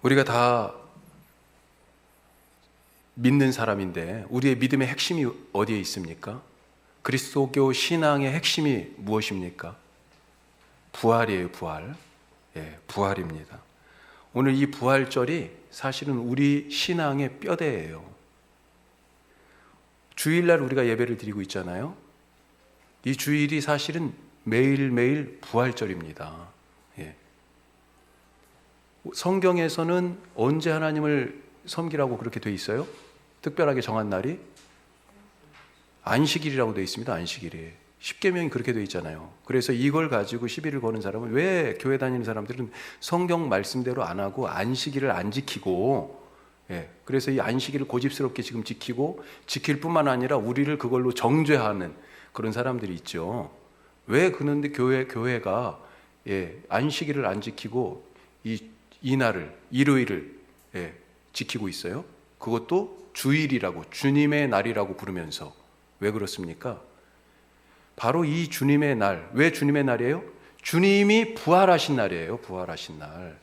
우리가 다 믿는 사람인데 우리의 믿음의 핵심이 어디에 있습니까? 그리스도교 신앙의 핵심이 무엇입니까? 부활이에요, 부활. 예, 부활입니다. 오늘 이 부활절이 사실은 우리 신앙의 뼈대예요. 주일날 우리가 예배를 드리고 있잖아요. 이 주일이 사실은 매일매일 부활절입니다. 예. 성경에서는 언제 하나님을 섬기라고 그렇게 돼 있어요? 특별하게 정한 날이 안식일이라고 돼 있습니다. 안식일이. 십계명이 그렇게 돼 있잖아요. 그래서 이걸 가지고 시비를 거는 사람은, 왜 교회 다니는 사람들은 성경 말씀대로 안 하고 안식일을 안 지키고, 그래서 이 안식일을 고집스럽게 지금 지키고, 지킬 뿐만 아니라 우리를 그걸로 정죄하는 그런 사람들이 있죠. 왜 그런데 교회가 안식일을 안 지키고 이 날을, 일요일을 지키고 있어요? 그것도 주일이라고, 주님의 날이라고 부르면서. 왜 그렇습니까? 바로 이 주님의 날. 왜 주님의 날이에요? 주님이 부활하신 날이에요. 부활하신 날.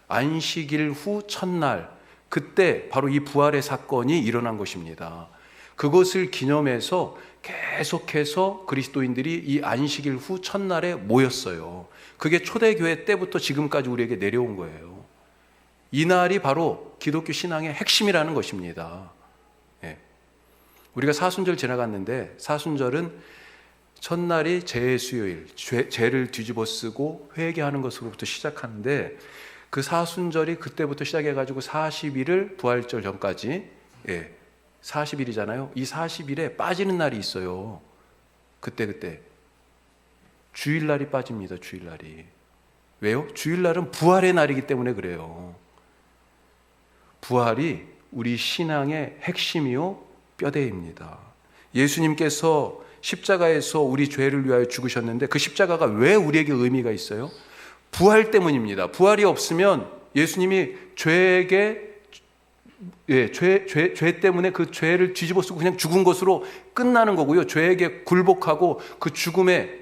안식일 후 첫날, 그때 바로 이 부활의 사건이 일어난 것입니다. 그것을 기념해서 계속해서 그리스도인들이 이 안식일 후 첫날에 모였어요. 그게 초대교회 때부터 지금까지 우리에게 내려온 거예요. 이 날이 바로 기독교 신앙의 핵심이라는 것입니다. 우리가 사순절 지나갔는데, 사순절은 첫날이 죄의 수요일, 죄를 뒤집어 쓰고 회개하는 것으로부터 시작하는데, 그 사순절이 그때부터 시작해가지고 40일을 부활절 전까지, 40일이잖아요. 이 40일에 빠지는 날이 있어요. 그때 주일날이 빠집니다. 주일날이. 왜요? 주일날은 부활의 날이기 때문에 그래요. 부활이 우리 신앙의 핵심이요 뼈대입니다. 예수님께서 십자가에서 우리 죄를 위하여 죽으셨는데, 그 십자가가 왜 우리에게 의미가 있어요? 부활 때문입니다. 부활이 없으면 예수님이 죄 때문에 그 죄를 뒤집어 쓰고 그냥 죽은 것으로 끝나는 거고요. 죄에게 굴복하고 그 죽음에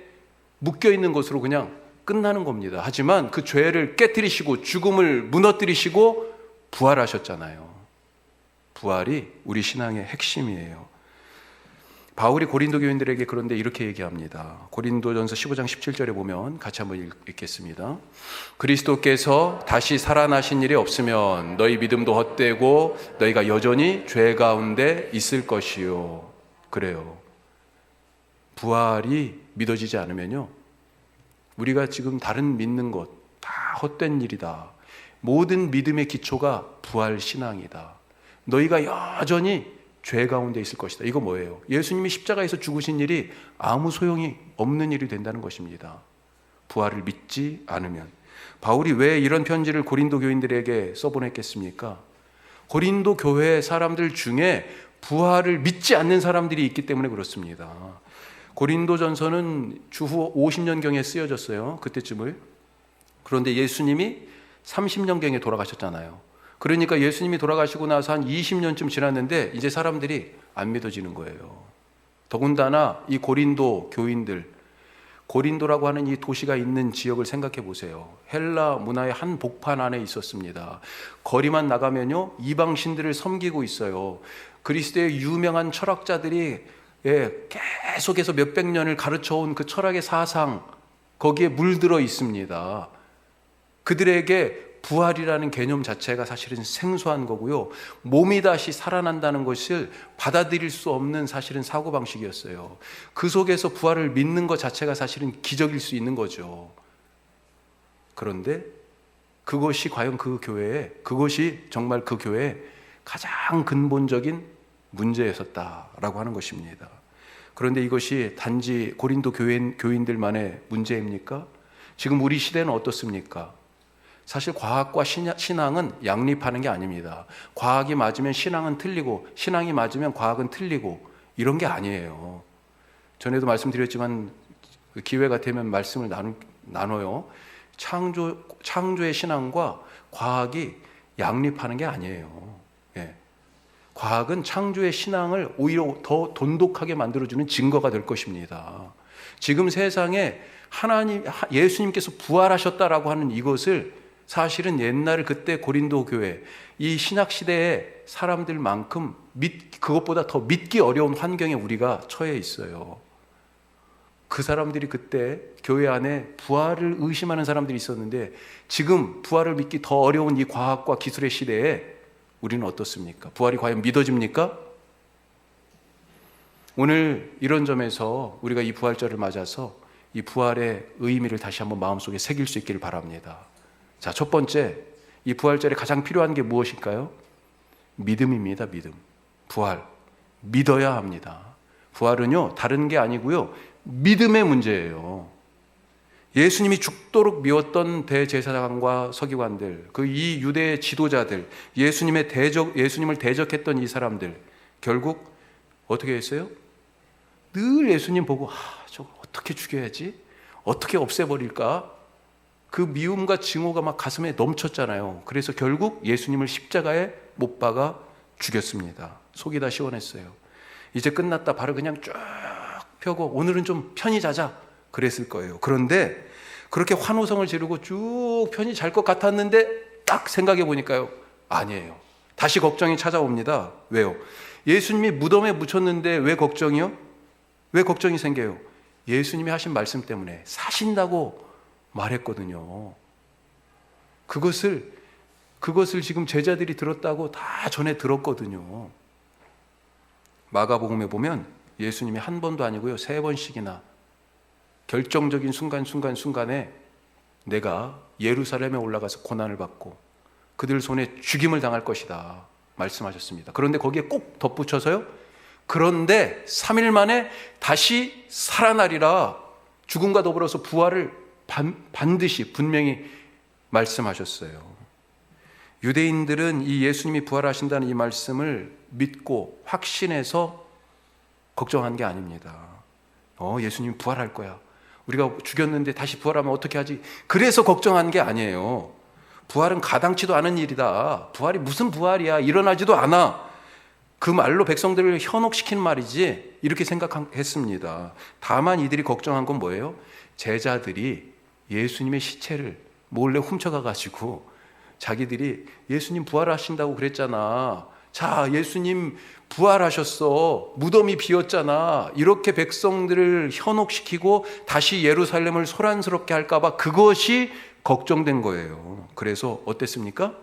묶여 있는 것으로 그냥 끝나는 겁니다. 하지만 그 죄를 깨뜨리시고 죽음을 무너뜨리시고 부활하셨잖아요. 부활이 우리 신앙의 핵심이에요. 바울이 고린도 교인들에게 그런데 이렇게 얘기합니다. 고린도전서 15장 17절에 보면 같이 한번 읽겠습니다. 그리스도께서 다시 살아나신 일이 없으면 너희 믿음도 헛되고 너희가 여전히 죄 가운데 있을 것이요. 그래요. 부활이 믿어지지 않으면요, 우리가 지금 다른 믿는 것 다 헛된 일이다. 모든 믿음의 기초가 부활 신앙이다. 너희가 여전히 죄 가운데 있을 것이다. 이거 뭐예요? 예수님이 십자가에서 죽으신 일이 아무 소용이 없는 일이 된다는 것입니다. 부활을 믿지 않으면. 바울이 왜 이런 편지를 고린도 교인들에게 써보냈겠습니까? 고린도 교회 사람들 중에 부활을 믿지 않는 사람들이 있기 때문에 그렇습니다. 고린도전서는 주후 50년경에 쓰여졌어요. 그때쯤을. 그런데 예수님이 30년경에 돌아가셨잖아요. 그러니까 예수님이 돌아가시고 나서 한 20년쯤 지났는데 이제 사람들이 안 믿어지는 거예요. 더군다나 이 고린도 교인들, 고린도라고 하는 이 도시가 있는 지역을 생각해 보세요. 헬라 문화의 한 복판 안에 있었습니다. 거리만 나가면요, 이방신들을 섬기고 있어요. 그리스도의 유명한 철학자들이 계속해서 몇백 년을 가르쳐온 그 철학의 사상, 거기에 물들어 있습니다. 그들에게 부활이라는 개념 자체가 사실은 생소한 거고요. 몸이 다시 살아난다는 것을 받아들일 수 없는 사실은 사고방식이었어요. 그 속에서 부활을 믿는 것 자체가 사실은 기적일 수 있는 거죠. 그런데 그것이 과연 그것이 정말 그 교회의 가장 근본적인 문제였었다라고 하는 것입니다. 그런데 이것이 단지 고린도 교인들만의 문제입니까? 지금 우리 시대는 어떻습니까? 사실 과학과 신앙은 양립하는 게 아닙니다. 과학이 맞으면 신앙은 틀리고, 신앙이 맞으면 과학은 틀리고, 이런 게 아니에요. 전에도 말씀드렸지만 기회가 되면 말씀을 나눠요. 창조의 신앙과 과학이 양립하는 게 아니에요. 과학은 창조의 신앙을 오히려 더 돈독하게 만들어주는 증거가 될 것입니다. 지금 세상에 예수님께서 부활하셨다라고 하는 이것을 사실은 옛날 그때 고린도 교회, 이 신약 시대의 사람들만큼 그것보다 더 믿기 어려운 환경에 우리가 처해 있어요. 그 사람들이 그때 교회 안에 부활을 의심하는 사람들이 있었는데, 지금 부활을 믿기 더 어려운 이 과학과 기술의 시대에 우리는 어떻습니까? 부활이 과연 믿어집니까? 오늘 이런 점에서 우리가 이 부활절을 맞아서 이 부활의 의미를 다시 한번 마음속에 새길 수 있기를 바랍니다. 자, 첫 번째, 이 부활절에 가장 필요한 게 무엇일까요? 믿음입니다. 믿음. 부활. 믿어야 합니다. 부활은요, 다른 게 아니고요, 믿음의 문제예요. 예수님이 죽도록 미웠던 대제사장과 서기관들, 그 이 유대 지도자들, 예수님을 대적했던 이 사람들, 결국 어떻게 했어요? 늘 예수님 보고, 저걸 어떻게 죽여야지? 어떻게 없애버릴까? 그 미움과 증오가 막 가슴에 넘쳤잖아요. 그래서 결국 예수님을 십자가에 못 박아 죽였습니다. 속이 다 시원했어요. 이제 끝났다. 바로 그냥 쭉 펴고 오늘은 좀 편히 자자 그랬을 거예요. 그런데 그렇게 환호성을 지르고 쭉 편히 잘 것 같았는데 딱 생각해 보니까요, 아니에요. 다시 걱정이 찾아옵니다. 왜요? 예수님이 무덤에 묻혔는데 왜 걱정이요? 왜 걱정이 생겨요? 예수님이 하신 말씀 때문에 사신다고 말했거든요. 그것을 지금 제자들이 들었다고 다 전에 들었거든요. 마가복음에 보면 예수님이 한 번도 아니고요, 3번씩이나 결정적인 순간에 내가 예루살렘에 올라가서 고난을 받고 그들 손에 죽임을 당할 것이다 말씀하셨습니다. 그런데 거기에 꼭 덧붙여서요, 그런데 3일 만에 다시 살아나리라, 죽음과 더불어서 부활을 반드시 분명히 말씀하셨어요. 유대인들은 이 예수님이 부활하신다는 이 말씀을 믿고 확신해서 걱정한 게 아닙니다. 예수님이 부활할 거야. 우리가 죽였는데 다시 부활하면 어떻게 하지? 그래서 걱정한 게 아니에요. 부활은 가당치도 않은 일이다. 부활이 무슨 부활이야? 일어나지도 않아. 그 말로 백성들을 현혹시킨 말이지, 이렇게 생각했습니다. 다만 이들이 걱정한 건 뭐예요? 제자들이 예수님의 시체를 몰래 훔쳐가가지고 자기들이 예수님 부활하신다고 그랬잖아. 자, 예수님 부활하셨어. 무덤이 비었잖아. 이렇게 백성들을 현혹시키고 다시 예루살렘을 소란스럽게 할까봐 그것이 걱정된 거예요. 그래서 어땠습니까?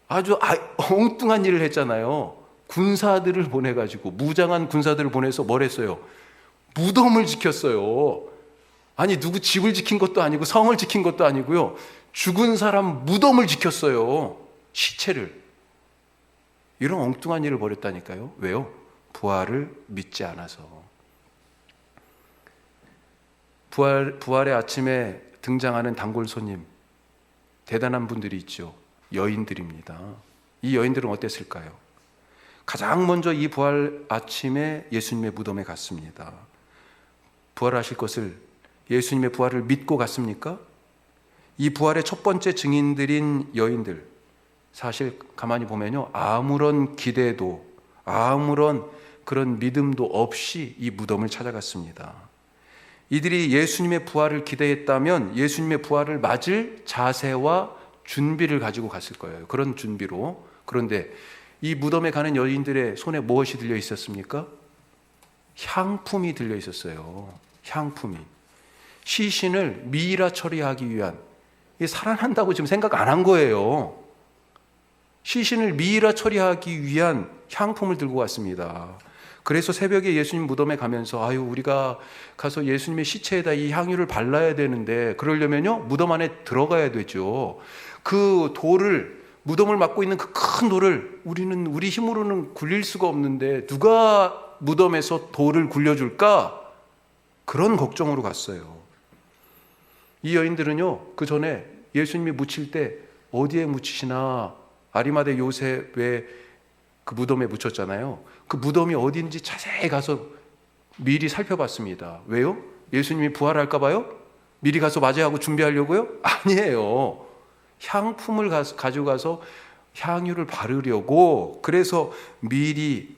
아주 엉뚱한 일을 했잖아요. 군사들을 보내가지고, 무장한 군사들을 보내서 뭘 했어요? 무덤을 지켰어요. 아니, 누구 집을 지킨 것도 아니고 성을 지킨 것도 아니고요, 죽은 사람 무덤을 지켰어요. 시체를. 이런 엉뚱한 일을 벌였다니까요. 왜요? 부활을 믿지 않아서. 부활의 아침에 등장하는 단골 손님, 대단한 분들이 있죠. 여인들입니다. 이 여인들은 어땠을까요? 가장 먼저 이 부활 아침에 예수님의 무덤에 갔습니다. 부활하실 것을, 예수님의 부활을 믿고 갔습니까? 이 부활의 첫 번째 증인들인 여인들, 사실 가만히 보면요, 아무런 기대도, 아무런 그런 믿음도 없이 이 무덤을 찾아갔습니다. 이들이 예수님의 부활을 기대했다면 예수님의 부활을 맞을 자세와 준비를 가지고 갔을 거예요. 그런 준비로. 그런데 이 무덤에 가는 여인들의 손에 무엇이 들려 있었습니까? 향품이 들려 있었어요. 향품이. 시신을 미이라 처리하기 위한, 살아난다고 지금 생각 안 한 거예요. 시신을 미이라 처리하기 위한 향품을 들고 왔습니다. 그래서 새벽에 예수님 무덤에 가면서, 우리가 가서 예수님의 시체에다 이 향유를 발라야 되는데, 그러려면요, 무덤 안에 들어가야 되죠. 그 돌을, 무덤을 막고 있는 그 큰 돌을 우리 힘으로는 굴릴 수가 없는데 누가 무덤에서 돌을 굴려줄까? 그런 걱정으로 갔어요. 이 여인들은요, 그 전에 예수님이 묻힐 때 어디에 묻히시나, 아리마대 요셉의 그 무덤에 묻혔잖아요. 그 무덤이 어디인지 자세히 가서 미리 살펴봤습니다. 왜요? 예수님이 부활할까 봐요? 미리 가서 맞이하고 준비하려고요? 아니에요. 향품을 가져가서 향유를 바르려고, 그래서 미리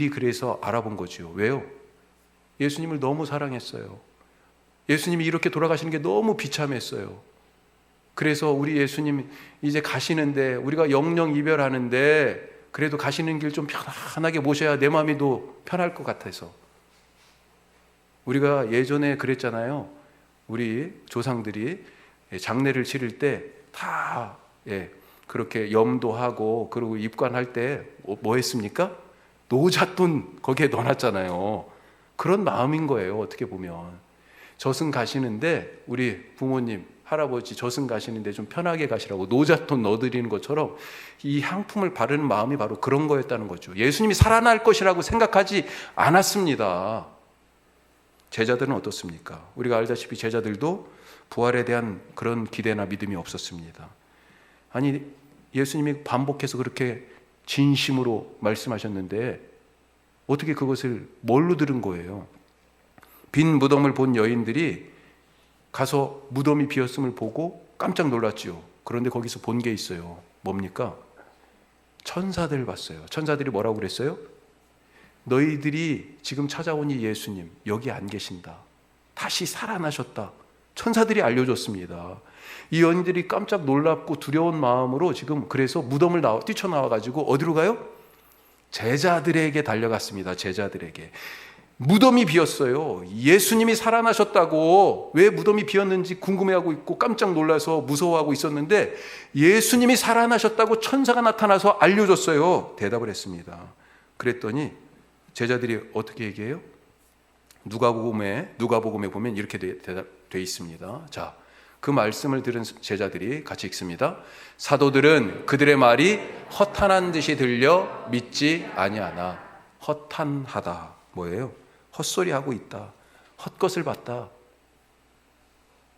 그래서 알아본 거죠. 왜요? 예수님을 너무 사랑했어요. 예수님이 이렇게 돌아가시는 게 너무 비참했어요. 그래서 우리 예수님 이제 가시는데, 우리가 영영 이별하는데 그래도 가시는 길 좀 편안하게 모셔야 내 마음이 더 편할 것 같아서. 우리가 예전에 그랬잖아요. 우리 조상들이 장례를 치를 때 다 그렇게 염도하고, 그리고 입관할 때 뭐 했습니까? 노잣돈 거기에 넣어놨잖아요. 그런 마음인 거예요. 어떻게 보면 저승 가시는데, 우리 부모님 할아버지 저승 가시는데 좀 편하게 가시라고 노잣돈 넣어드리는 것처럼 이 향품을 바르는 마음이 바로 그런 거였다는 거죠. 예수님이 살아날 것이라고 생각하지 않았습니다. 제자들은 어떻습니까? 우리가 알다시피 제자들도 부활에 대한 그런 기대나 믿음이 없었습니다. 아니, 예수님이 반복해서 그렇게 진심으로 말씀하셨는데 어떻게 그것을 뭘로 들은 거예요? 빈 무덤을 본 여인들이 가서 무덤이 비었음을 보고 깜짝 놀랐지요. 그런데 거기서 본 게 있어요. 뭡니까? 천사들을 봤어요. 천사들이 뭐라고 그랬어요? 너희들이 지금 찾아온 이 예수님 여기 안 계신다. 다시 살아나셨다. 천사들이 알려줬습니다. 이 여인들이 깜짝 놀랍고 두려운 마음으로 지금 그래서 무덤을 뛰쳐나와가지고 어디로 가요? 제자들에게 달려갔습니다. 제자들에게. 무덤이 비었어요. 예수님이 살아나셨다고 왜 무덤이 비었는지 궁금해하고 있고 깜짝 놀라서 무서워하고 있었는데, 예수님이 살아나셨다고 천사가 나타나서 알려줬어요. 대답을 했습니다. 그랬더니 제자들이 어떻게 얘기해요? 누가복음에 보면 이렇게 돼 있습니다. 자, 그 말씀을 들은 제자들이 같이 읽습니다. 사도들은 그들의 말이 허탄한 듯이 들려 믿지 아니하나. 허탄하다 뭐예요? 헛소리하고 있다. 헛것을 봤다.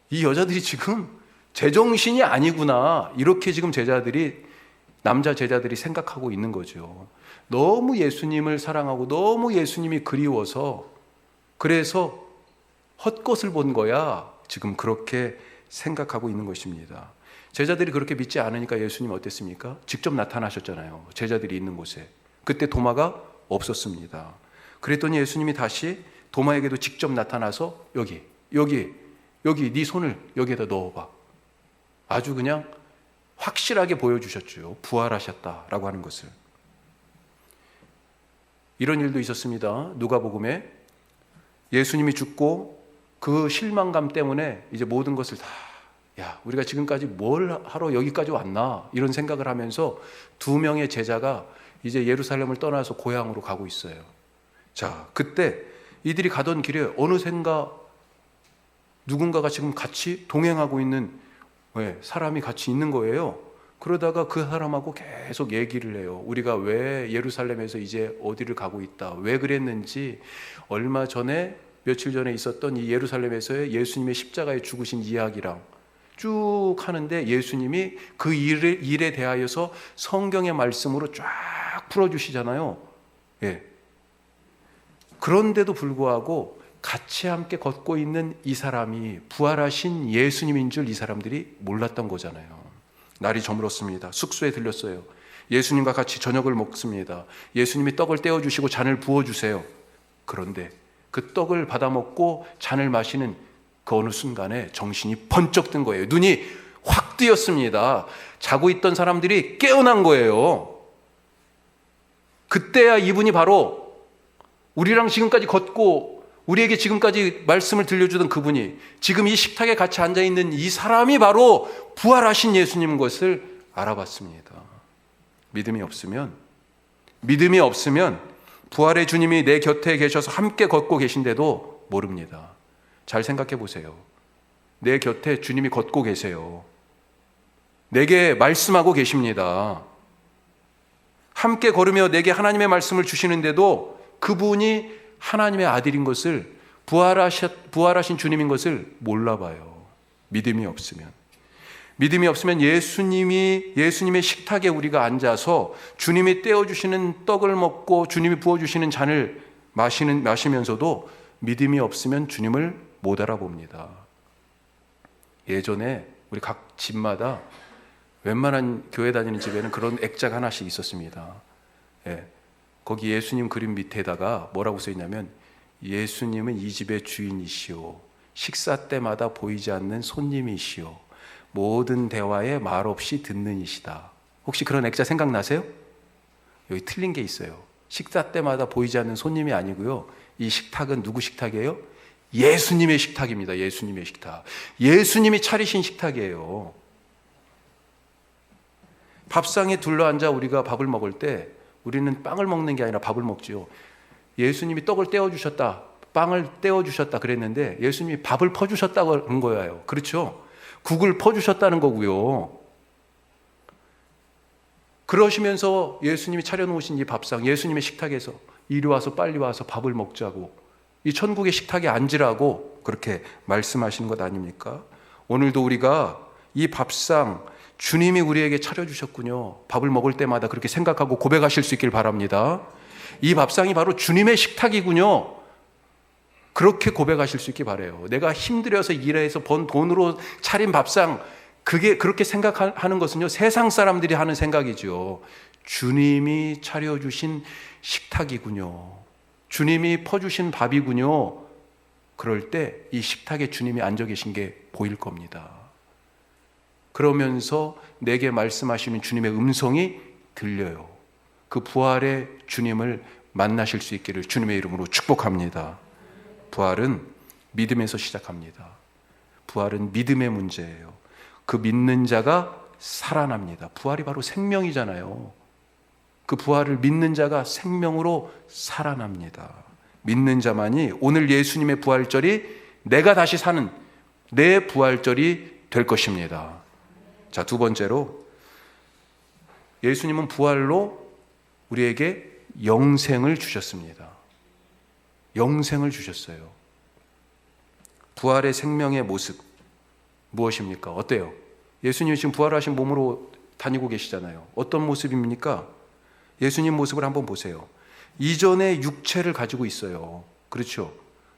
이 여자들이 지금 제정신이 아니구나, 이렇게 지금 남자 제자들이 생각하고 있는 거죠. 너무 예수님을 사랑하고 너무 예수님이 그리워서 그래서 헛것을 본 거야, 지금 그렇게 생각하고 있는 것입니다. 제자들이 그렇게 믿지 않으니까 예수님 어땠습니까? 직접 나타나셨잖아요. 제자들이 있는 곳에. 그때 도마가 없었습니다. 그랬더니 예수님이 다시 도마에게도 직접 나타나서 여기 네 손을 여기에다 넣어봐. 아주 그냥 확실하게 보여주셨죠. 부활하셨다라고 하는 것을. 이런 일도 있었습니다. 누가복음에 예수님이 죽고 그 실망감 때문에 이제 모든 것을 다, 우리가 지금까지 뭘 하러 여기까지 왔나, 이런 생각을 하면서 2명의 제자가 이제 예루살렘을 떠나서 고향으로 가고 있어요. 자, 그때 이들이 가던 길에 어느샌가 누군가가 지금 같이 동행하고 있는 사람이 같이 있는 거예요. 그러다가 그 사람하고 계속 얘기를 해요. 우리가 왜 예루살렘에서 이제 어디를 가고 있다, 왜 그랬는지, 얼마 전에 며칠 전에 있었던 이 예루살렘에서의 예수님의 십자가에 죽으신 이야기랑 쭉 하는데, 예수님이 그 일에 대하여서 성경의 말씀으로 쫙 풀어주시잖아요. 그런데도 불구하고 같이 함께 걷고 있는 이 사람이 부활하신 예수님인 줄 이 사람들이 몰랐던 거잖아요. 날이 저물었습니다. 숙소에 들렸어요. 예수님과 같이 저녁을 먹습니다. 예수님이 떡을 떼어주시고 잔을 부어주세요. 그런데 그 떡을 받아먹고 잔을 마시는 그 어느 순간에 정신이 번쩍 든 거예요. 눈이 확 뜨였습니다. 자고 있던 사람들이 깨어난 거예요. 그때야 이분이 바로 우리랑 지금까지 걷고 우리에게 지금까지 말씀을 들려주던 그분이, 지금 이 식탁에 같이 앉아있는 이 사람이 바로 부활하신 예수님인 것을 알아봤습니다. 믿음이 없으면 부활의 주님이 내 곁에 계셔서 함께 걷고 계신데도 모릅니다. 잘 생각해 보세요. 내 곁에 주님이 걷고 계세요. 내게 말씀하고 계십니다. 함께 걸으며 내게 하나님의 말씀을 주시는데도 그분이 하나님의 아들인 것을, 부활하신 주님인 것을 몰라봐요. 믿음이 없으면 예수님의 식탁에 우리가 앉아서 주님이 떼어주시는 떡을 먹고 주님이 부어주시는 잔을 마시면서도 믿음이 없으면 주님을 못 알아봅니다. 예전에 우리 각 집마다 웬만한 교회 다니는 집에는 그런 액자가 하나씩 있었습니다. 거기 예수님 그림 밑에다가 뭐라고 써 있냐면, 예수님은 이 집의 주인이시오, 식사 때마다 보이지 않는 손님이시오, 모든 대화에 말없이 듣는 이시다. 혹시 그런 액자 생각나세요? 여기 틀린 게 있어요. 식사 때마다 보이지 않는 손님이 아니고요. 이 식탁은 누구 식탁이에요? 예수님의 식탁입니다. 예수님의 식탁. 예수님이 차리신 식탁이에요. 밥상에 둘러앉아 우리가 밥을 먹을 때 우리는 빵을 먹는 게 아니라 밥을 먹지요. 예수님이 떡을 떼어주셨다, 빵을 떼어주셨다 그랬는데 예수님이 밥을 퍼주셨다고 한 거예요. 그렇죠? 국을 퍼주셨다는 거고요. 그러시면서 예수님이 차려놓으신 이 밥상, 예수님의 식탁에서 이리 와서 빨리 와서 밥을 먹자고, 이 천국의 식탁에 앉으라고 그렇게 말씀하시는 것 아닙니까? 오늘도 우리가 이 밥상, 주님이 우리에게 차려주셨군요. 밥을 먹을 때마다 그렇게 생각하고 고백하실 수 있길 바랍니다. 이 밥상이 바로 주님의 식탁이군요. 그렇게 고백하실 수 있길 바라요. 내가 힘들여서 일해서 번 돈으로 차린 밥상, 그게 그렇게 생각하는 것은요, 세상 사람들이 하는 생각이죠. 주님이 차려주신 식탁이군요. 주님이 퍼주신 밥이군요. 그럴 때 이 식탁에 주님이 앉아 계신 게 보일 겁니다. 그러면서 내게 말씀하시는 주님의 음성이 들려요. 그 부활의 주님을 만나실 수 있기를 주님의 이름으로 축복합니다. 부활은 믿음에서 시작합니다. 부활은 믿음의 문제예요. 그 믿는 자가 살아납니다. 부활이 바로 생명이잖아요. 그 부활을 믿는 자가 생명으로 살아납니다. 믿는 자만이 오늘 예수님의 부활절이 내가 다시 사는 내 부활절이 될 것입니다. 자, 두 번째로 예수님은 부활로 우리에게 영생을 주셨습니다. 영생을 주셨어요. 부활의 생명의 모습 무엇입니까? 어때요? 예수님이 지금 부활하신 몸으로 다니고 계시잖아요. 어떤 모습입니까? 예수님 모습을 한번 보세요. 이전의 육체를 가지고 있어요. 그렇죠?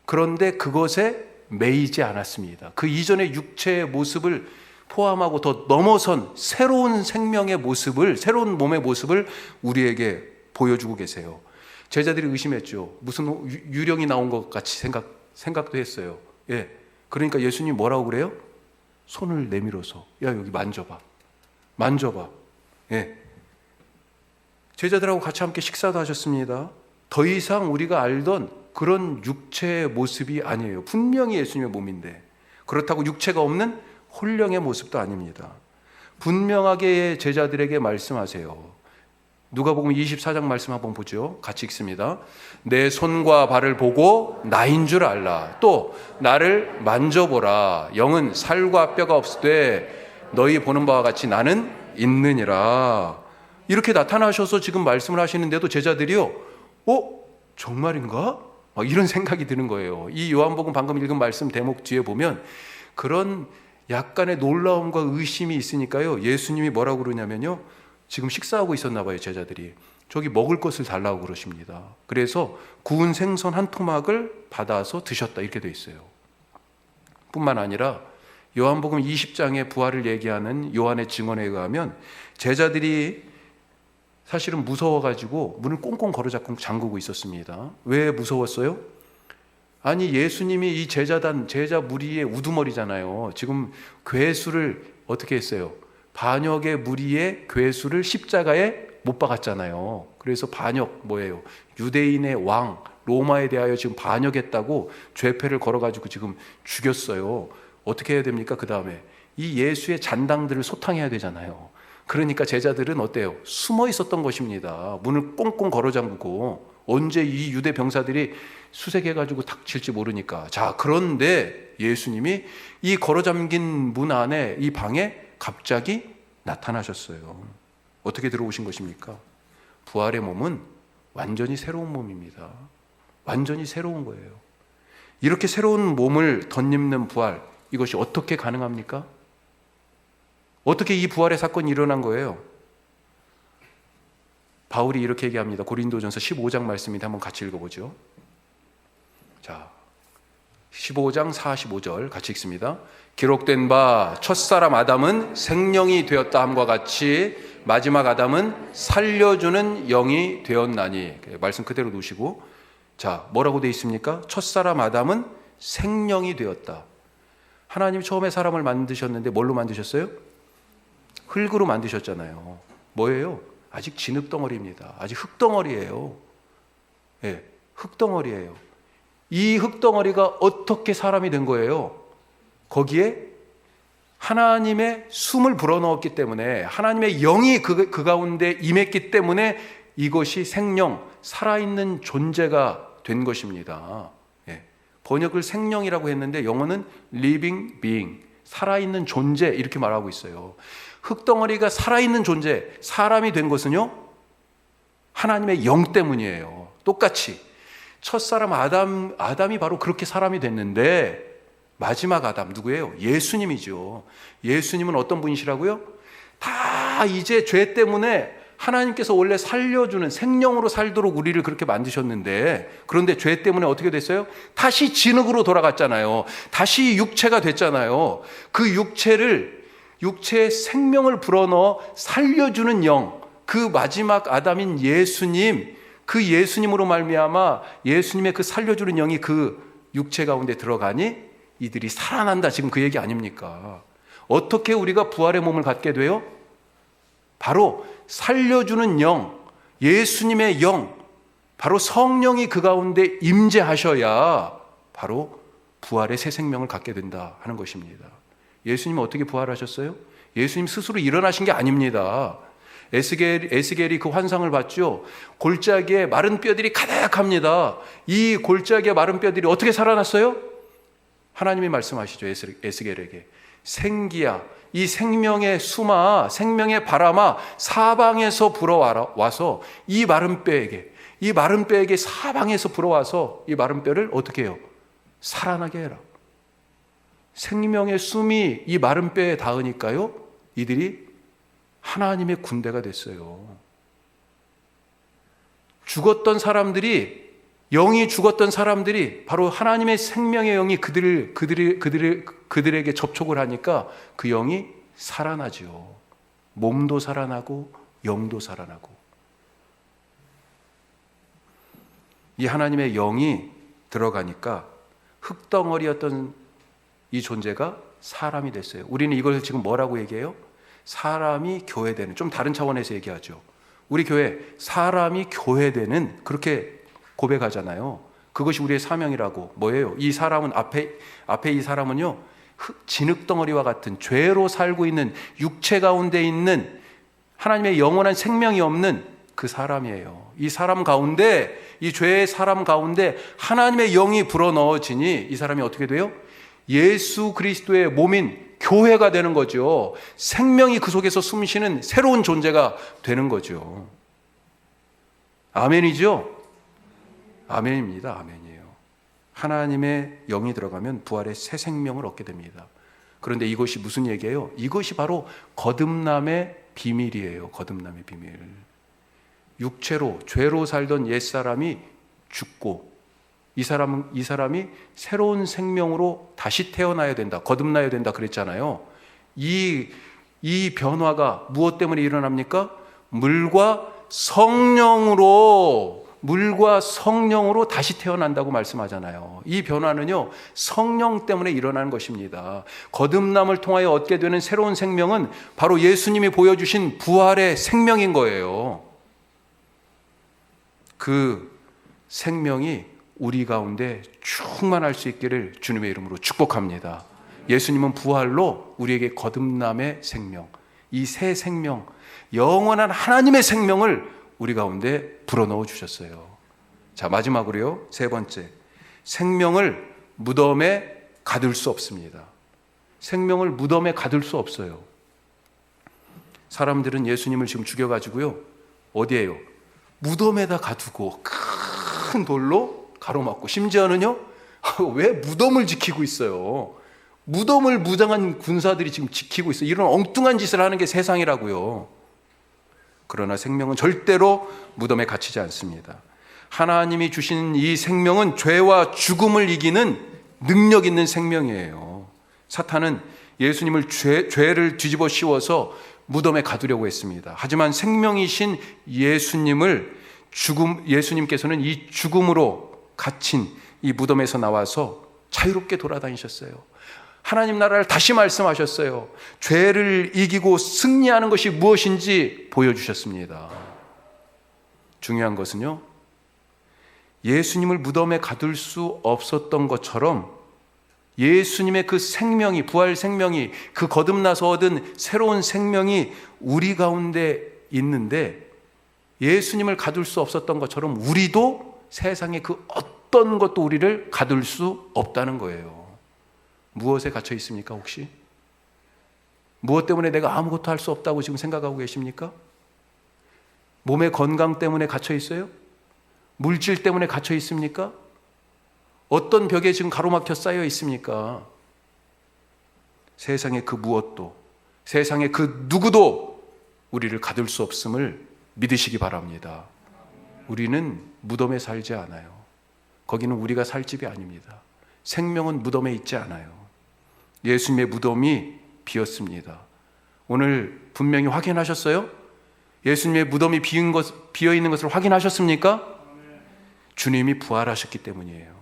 그런데 그것에 매이지 않았습니다. 그 이전의 육체의 모습을 포함하고 더 넘어선 새로운 생명의 모습을, 새로운 몸의 모습을 우리에게 보여주고 계세요. 제자들이 의심했죠. 무슨 유령이 나온 것 같이 생각도 했어요. 예. 그러니까 예수님이 뭐라고 그래요? 손을 내밀어서, 야, 여기 만져봐. 만져봐. 예. 제자들하고 같이 함께 식사도 하셨습니다. 더 이상 우리가 알던 그런 육체의 모습이 아니에요. 분명히 예수님의 몸인데, 그렇다고 육체가 없는 혼령의 모습도 아닙니다. 분명하게 제자들에게 말씀하세요. 누가복음 24장 말씀 한번 보죠. 같이 읽습니다. 내 손과 발을 보고 나인 줄 알라. 또 나를 만져보라. 영은 살과 뼈가 없으되 너희 보는 바와 같이 나는 있느니라. 이렇게 나타나셔서 지금 말씀을 하시는데도 제자들이요, 정말인가? 이런 생각이 드는 거예요. 이 요한복음 방금 읽은 말씀 대목 뒤에 보면 그런 약간의 놀라움과 의심이 있으니까요, 예수님이 뭐라고 그러냐면요, 지금 식사하고 있었나 봐요. 제자들이 저기 먹을 것을 달라고 그러십니다. 그래서 구운 생선 한 토막을 받아서 드셨다, 이렇게 돼 있어요. 뿐만 아니라 요한복음 20장의 부활을 얘기하는 요한의 증언에 의하면 제자들이 사실은 무서워가지고 문을 꽁꽁 걸어잡고 잠그고 있었습니다. 왜 무서웠어요? 아니, 예수님이 이 제자 무리의 우두머리잖아요. 지금 괴수를 어떻게 했어요? 반역의 무리의 괴수를 십자가에 못 박았잖아요. 그래서 반역 뭐예요? 유대인의 왕 로마에 대하여 지금 반역했다고 죄패를 걸어가지고 지금 죽였어요. 어떻게 해야 됩니까? 그 다음에 이 예수의 잔당들을 소탕해야 되잖아요. 그러니까 제자들은 어때요? 숨어 있었던 것입니다. 문을 꽁꽁 걸어 잠그고, 언제 이 유대 병사들이 수색해가지고 닥칠지 모르니까. 자, 그런데 예수님이 이 걸어 잠긴 문 안에, 이 방에 갑자기 나타나셨어요. 어떻게 들어오신 것입니까? 부활의 몸은 완전히 새로운 몸입니다. 완전히 새로운 거예요. 이렇게 새로운 몸을 덧입는 부활, 이것이 어떻게 가능합니까? 어떻게 이 부활의 사건이 일어난 거예요? 바울이 이렇게 얘기합니다. 고린도전서 15장 말씀인데 한번 같이 읽어보죠. 자, 15장 45절 같이 읽습니다. 기록된 바 첫사람 아담은 생령이 되었다 함과 같이 마지막 아담은 살려주는 영이 되었나니. 말씀 그대로 놓으시고, 자, 뭐라고 되어 있습니까? 첫사람 아담은 생령이 되었다. 하나님이 처음에 사람을 만드셨는데 뭘로 만드셨어요? 흙으로 만드셨잖아요. 뭐예요? 아직 진흙덩어리입니다. 아직 흙덩어리예요. 예, 흙덩어리예요. 이 흙덩어리가 어떻게 사람이 된 거예요? 거기에 하나님의 숨을 불어넣었기 때문에, 하나님의 영이 그 가운데 임했기 때문에 이것이 생명, 살아있는 존재가 된 것입니다. 예. 번역을 생명이라고 했는데 영어는 living being, 살아있는 존재 이렇게 말하고 있어요. 흙덩어리가 살아있는 존재, 사람이 된 것은요, 하나님의 영 때문이에요. 똑같이 첫사람 아담이 바로 그렇게 사람이 됐는데, 마지막 아담 누구예요? 예수님이죠. 예수님은 어떤 분이시라고요? 다 이제 죄 때문에 하나님께서 원래 살려주는, 생명으로 살도록 우리를 그렇게 만드셨는데, 그런데 죄 때문에 어떻게 됐어요? 다시 진흙으로 돌아갔잖아요. 다시 육체가 됐잖아요. 그 육체에 생명을 불어넣어 살려주는 영, 그 마지막 아담인 예수님, 그 예수님으로 말미암아 예수님의 그 살려주는 영이 그 육체 가운데 들어가니 이들이 살아난다. 지금 그 얘기 아닙니까? 어떻게 우리가 부활의 몸을 갖게 돼요? 바로 살려주는 영, 예수님의 영, 바로 성령이 그 가운데 임재하셔야 바로 부활의 새 생명을 갖게 된다 하는 것입니다. 예수님은 어떻게 부활하셨어요? 예수님 스스로 일어나신 게 아닙니다. 에스겔이 그 환상을 봤죠. 골짜기에 마른 뼈들이 가득합니다. 이 골짜기에 마른 뼈들이 어떻게 살아났어요? 하나님이 말씀하시죠. 에스겔에게 생기야, 이 생명의 수마, 생명의 바람아, 사방에서 불어와서 이 마른 뼈에게 사방에서 불어와서 이 마른 뼈를 어떻게 해요? 살아나게 해라. 생명의 숨이 이 마른 뼈에 닿으니까요, 이들이 하나님의 군대가 됐어요. 영이 죽었던 사람들이 바로 하나님의 생명의 영이 그들에게 접촉을 하니까 그 영이 살아나죠. 몸도 살아나고 영도 살아나고. 이 하나님의 영이 들어가니까 흙덩어리였던 이 존재가 사람이 됐어요. 우리는 이걸 지금 뭐라고 얘기해요? 사람이 교회되는, 좀 다른 차원에서 얘기하죠. 우리 교회 사람이 교회되는, 그렇게 고백하잖아요. 그것이 우리의 사명이라고. 뭐예요? 이 사람은 앞에 이 사람은요, 진흙덩어리와 같은 죄로 살고 있는 육체 가운데 있는 하나님의 영원한 생명이 없는 그 사람이에요. 이 사람 가운데, 이 죄의 사람 가운데 하나님의 영이 불어넣어지니 이 사람이 어떻게 돼요? 예수 그리스도의 몸인 교회가 되는 거죠. 생명이 그 속에서 숨쉬는 새로운 존재가 되는 거죠. 아멘이죠? 아멘입니다. 아멘이에요. 하나님의 영이 들어가면 부활의 새 생명을 얻게 됩니다. 그런데 이것이 무슨 얘기예요? 이것이 바로 거듭남의 비밀이에요. 거듭남의 비밀. 육체로, 죄로 살던 옛사람이 죽고 이 사람이 새로운 생명으로 다시 태어나야 된다. 거듭나야 된다 그랬잖아요. 이 변화가 무엇 때문에 일어납니까? 물과 성령으로 다시 태어난다고 말씀하잖아요. 이 변화는요, 성령 때문에 일어나는 것입니다. 거듭남을 통하여 얻게 되는 새로운 생명은 바로 예수님이 보여주신 부활의 생명인 거예요. 그 생명이 우리 가운데 충만할 수 있기를 주님의 이름으로 축복합니다. 예수님은 부활로 우리에게 거듭남의 생명, 이 새 생명, 영원한 하나님의 생명을 우리 가운데 불어넣어 주셨어요. 자, 마지막으로요, 세 번째, 생명을 무덤에 가둘 수 없습니다. 생명을 무덤에 가둘 수 없어요. 사람들은 예수님을 지금 죽여가지고요, 어디에요? 무덤에다 가두고 큰 돌로 가로막고, 심지어는요, 왜 무덤을 지키고 있어요? 무덤을 무장한 군사들이 지금 지키고 있어요. 이런 엉뚱한 짓을 하는 게 세상이라고요. 그러나 생명은 절대로 무덤에 갇히지 않습니다. 하나님이 주신 이 생명은 죄와 죽음을 이기는 능력 있는 생명이에요. 사탄은 예수님을 죄를 뒤집어 씌워서 무덤에 가두려고 했습니다. 하지만 생명이신 예수님께서는 이 죽음으로 갇힌 이 무덤에서 나와서 자유롭게 돌아다니셨어요. 하나님 나라를 다시 말씀하셨어요. 죄를 이기고 승리하는 것이 무엇인지 보여주셨습니다. 중요한 것은요, 예수님을 무덤에 가둘 수 없었던 것처럼 예수님의 그 생명이, 부활 생명이, 그 거듭나서 얻은 새로운 생명이 우리 가운데 있는데 예수님을 가둘 수 없었던 것처럼 우리도 세상에 그 어떤 것도 우리를 가둘 수 없다는 거예요. 무엇에 갇혀 있습니까, 혹시? 무엇 때문에 내가 아무것도 할 수 없다고 지금 생각하고 계십니까? 몸의 건강 때문에 갇혀 있어요? 물질 때문에 갇혀 있습니까? 어떤 벽에 지금 가로막혀 쌓여 있습니까? 세상의 그 무엇도, 세상의 그 누구도 우리를 가둘 수 없음을 믿으시기 바랍니다. 우리는 무덤에 살지 않아요. 거기는 우리가 살 집이 아닙니다. 생명은 무덤에 있지 않아요. 예수님의 무덤이 비었습니다. 오늘 분명히 확인하셨어요? 예수님의 무덤이 비어 있는 것을 확인하셨습니까? 주님이 부활하셨기 때문이에요.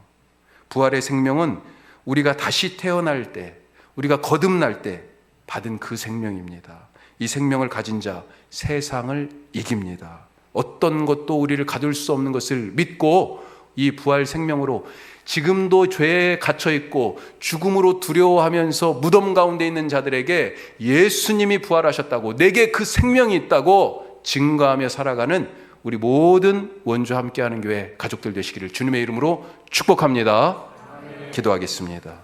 부활의 생명은 우리가 다시 태어날 때, 우리가 거듭날 때 받은 그 생명입니다. 이 생명을 가진 자 세상을 이깁니다. 어떤 것도 우리를 가둘 수 없는 것을 믿고 이 부활 생명으로 지금도 죄에 갇혀 있고 죽음으로 두려워하면서 무덤 가운데 있는 자들에게 예수님이 부활하셨다고, 내게 그 생명이 있다고 증거하며 살아가는 우리 모든 원주 함께하는 교회 가족들 되시기를 주님의 이름으로 축복합니다. 기도하겠습니다.